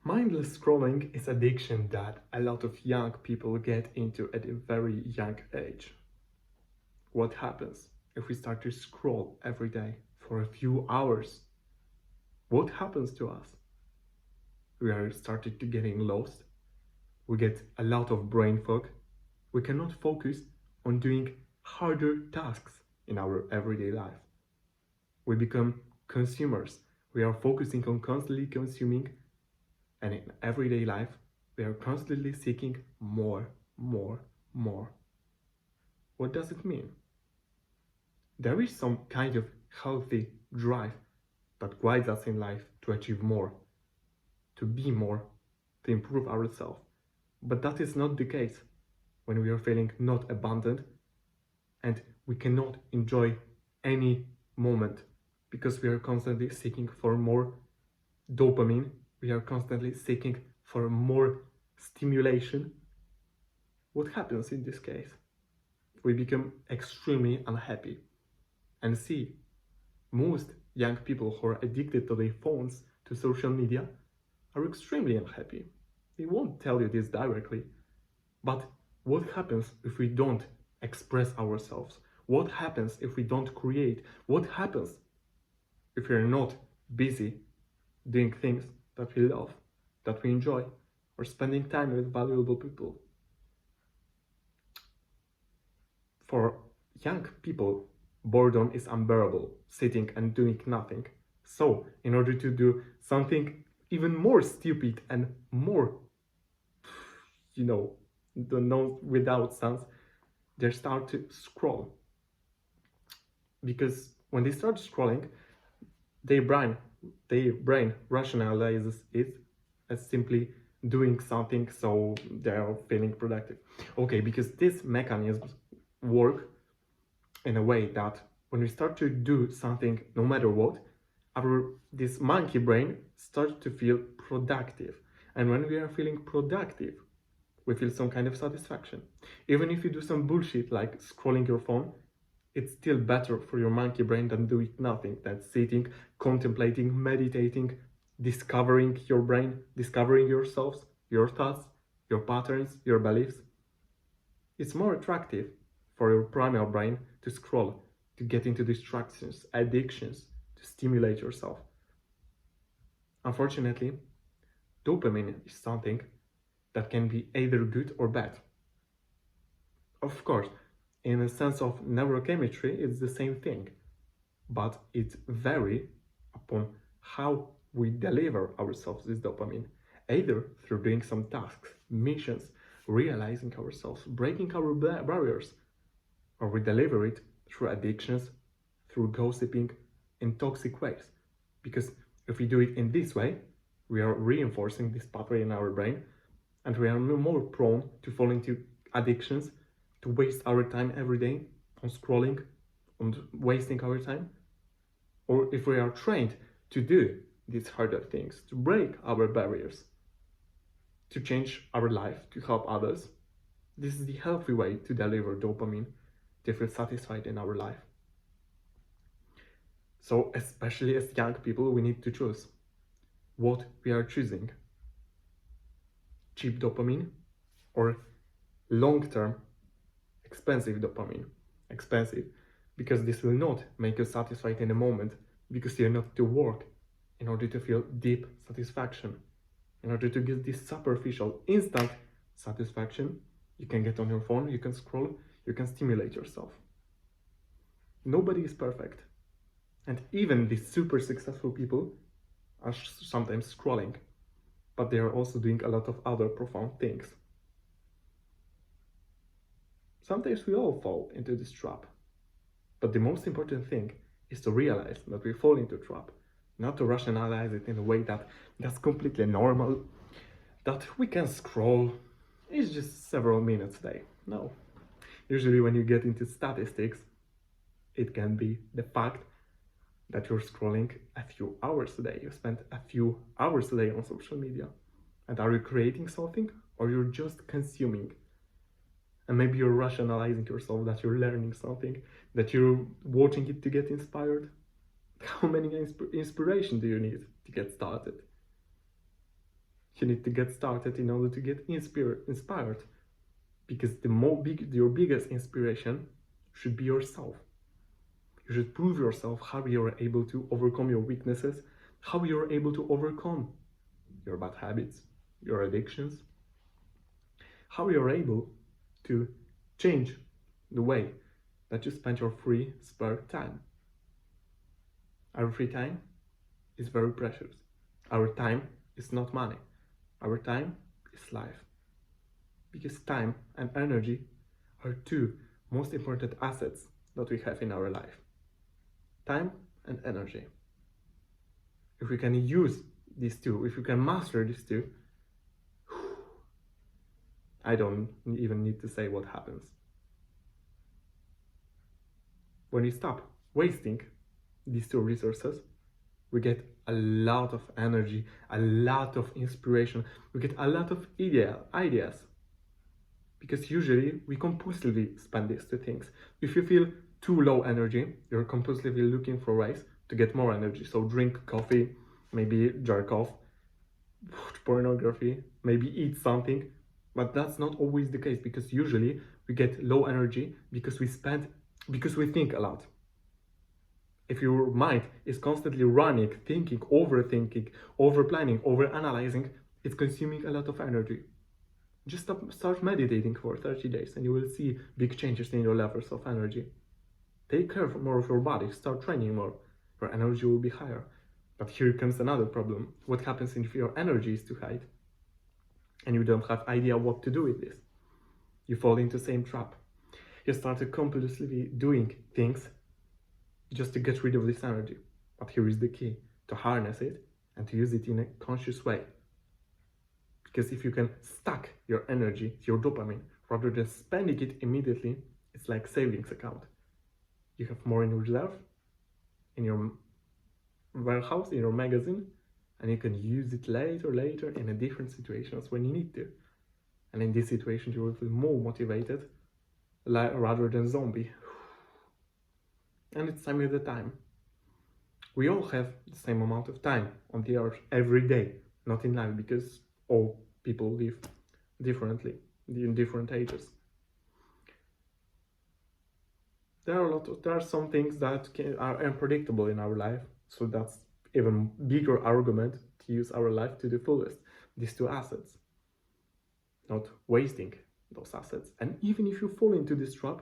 Mindless scrolling is addiction that a lot of young people get into at a very young age. What happens if we start to scroll every day for a few hours? What happens to us? We are started to getting lost. We get a lot of brain fog. We cannot focus on doing harder tasks in our everyday life. We become consumers. We are focusing on constantly consuming, and in everyday life, we are constantly seeking more, more, more. What does it mean? There is some kind of healthy drive that guides us in life to achieve more, to be more, to improve ourselves. But that is not the case when we are feeling not abundant and we cannot enjoy any moment because we are constantly seeking for more dopamine, we are constantly seeking for more stimulation. What happens in this case? We become extremely unhappy. And see, most young people who are addicted to their phones, to social media, are extremely unhappy. They won't tell you this directly. But what happens if we don't express ourselves? What happens if we don't create? What happens if we're not busy doing things that we love, that we enjoy, or spending time with valuable people? For young people, boredom is unbearable, sitting and doing nothing. So, in order to do something even more stupid and more, you know, the no without sense, they start to scroll. Because when they start scrolling, their brain, their brain rationalizes it as simply doing something, so they are feeling productive. Okay, because these mechanisms work in a way that when we start to do something no matter what, our this monkey brain starts to feel productive. And when we are feeling productive, we feel some kind of satisfaction. Even if you do some bullshit like scrolling your phone, it's still better for your monkey brain than doing nothing, than sitting, contemplating, meditating, discovering your brain, discovering yourselves, your thoughts, your patterns, your beliefs. It's more attractive for your primal brain to scroll, to get into distractions, addictions, to stimulate yourself. Unfortunately, dopamine is something that can be either good or bad. Of course, in a sense of neurochemistry, it's the same thing, but it varies upon how we deliver ourselves this dopamine, either through doing some tasks, missions, realizing ourselves, breaking our barriers, or we deliver it through addictions, through gossiping, in toxic ways. Because if we do it in this way, we are reinforcing this pathway in our brain, and we are more prone to fall into addictions, to waste our time every day on scrolling, on wasting our time. Or if we are trained to do these harder things, to break our barriers, to change our life, to help others, this is the healthy way to deliver dopamine, to feel satisfied in our life. So, especially as young people, we need to choose what we are choosing: cheap dopamine or long-term expensive dopamine. Expensive because this will not make you satisfied in a moment, because you have to work in order to feel deep satisfaction. In order to get this superficial instant satisfaction, you can get on your phone, you can scroll, you can stimulate yourself. Nobody is perfect, and even these super successful people are sometimes scrolling, but they are also doing a lot of other profound things. Sometimes we all fall into this trap, but the most important thing is to realize that we fall into a trap, not to rationalize it in a way that that's completely normal, that we can scroll, it's just several minutes a day. No. Usually when you get into statistics, it can be the fact that you're scrolling a few hours a day. You spend a few hours a day on social media. And are you creating something, or you're just consuming? And maybe you're rationalizing yourself that you're learning something, that you're watching it to get inspired. How many inspiration do you need to get started? You need to get started in order to get inspired. Because your biggest inspiration should be yourself. You should prove yourself how you are able to overcome your weaknesses, how you are able to overcome your bad habits, your addictions, how you are able to change the way that you spend your free spare time. Our free time is very precious. Our time is not money. Our time is life. Because time and energy are two most important assets that we have in our life. Time and energy. If we can use these two, if we can master these two, I don't even need to say what happens. When we stop wasting these two resources, we get a lot of energy, a lot of inspiration, we get a lot of ideas. Because usually we compulsively spend these two things. If you feel too low energy, you're compulsively looking for ways to get more energy. So drink coffee, maybe jerk off, watch pornography, maybe eat something. But that's not always the case, because usually we get low energy because we think a lot. If your mind is constantly running, thinking, overthinking, overplanning, overanalyzing, it's consuming a lot of energy. Just start meditating for 30 days and you will see big changes in your levels of energy. Take care more of your body, start training more, your energy will be higher. But here comes another problem. What happens if your energy is too high and you don't have idea what to do with this? You fall into the same trap. You start compulsively doing things just to get rid of this energy. But here is the key, to harness it and to use it in a conscious way. Because if you can stack your energy, your dopamine, rather than spending it immediately, it's like savings account. You have more in reserve, in your warehouse, in your magazine, and you can use it later in a different situations when you need to. And in this situation, you will feel more motivated rather than zombie. And it's time with the time. We all have the same amount of time on the earth every day, not in life, because all people live differently in different ages. There are some things that are unpredictable in our life, so that's even bigger argument to use our life to the fullest. These two assets, not wasting those assets. And even if you fall into this trap,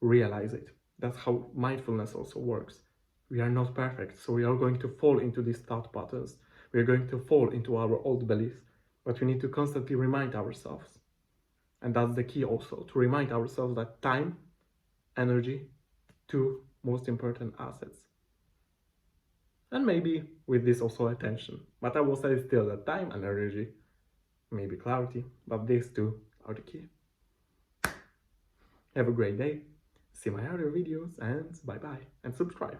realize it. That's how mindfulness also works. We are not perfect, so we are going to fall into these thought patterns. We are going to fall into our old beliefs, but we need to constantly remind ourselves. And that's the key also, to remind ourselves that time, energy, two most important assets. And maybe with this also attention. But I will say still that time and energy, maybe clarity, but these two are the key. Have a great day. See my other videos and bye bye and subscribe.